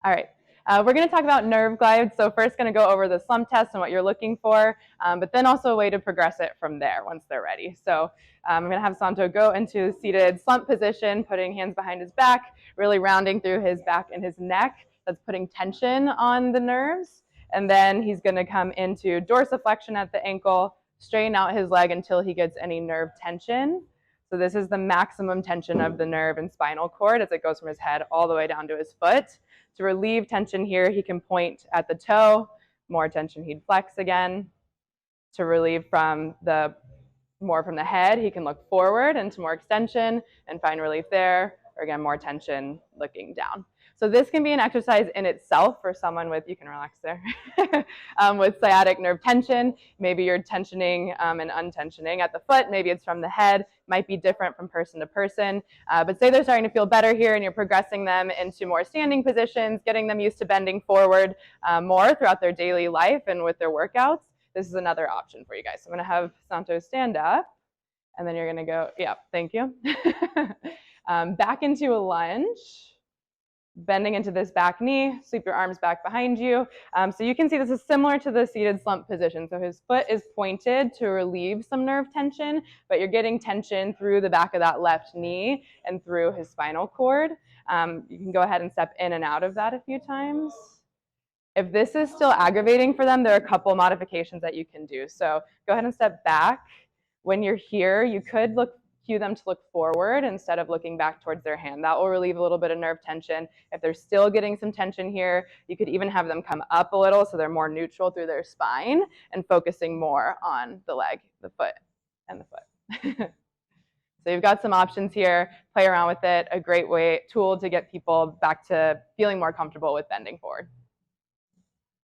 All right. We're going to talk about nerve glides. So first going to go over the slump test and what you're looking for, but then also a way to progress it from there once they're ready. So I'm going to have Santo go into seated slump position, putting hands behind his back, really rounding through his back and his neck. That's putting tension on the nerves. And then he's going to come into dorsiflexion at the ankle, straighten out his leg until he gets any nerve tension. So this is the maximum tension of the nerve and spinal cord as it goes from his head all the way down to his foot. To relieve tension here, he can point at the toe. More tension, he'd flex again. To relieve more from the head, he can look forward into more extension and find relief there. Or again, more tension looking down. So this can be an exercise in itself for someone with, you can relax there, with sciatic nerve tension. Maybe you're tensioning and untensioning at the foot. Maybe it's from the head. Might be different from person to person. But say they're starting to feel better here and you're progressing them into more standing positions, getting them used to bending forward more throughout their daily life and with their workouts. This is another option for you guys. So I'm going to have Santos stand up, and then you're going to go, yeah, thank you. Back into a lunge. Bending into this back knee, sweep your arms back behind you. So you can see this is similar to the seated slump position. So his foot is pointed to relieve some nerve tension, but you're getting tension through the back of that left knee and through his spinal cord. You can go ahead and step in and out of that a few times. If this is still aggravating for them, there are a couple modifications that you can do. So go ahead and step back. When you're here, you could cue them to look forward instead of looking back towards their hand. That will relieve a little bit of nerve tension. If they're still getting some tension here, you could even have them come up a little so they're more neutral through their spine and focusing more on the leg, the foot, and the foot. So you've got some options here. Play around with it. A great tool to get people back to feeling more comfortable with bending forward.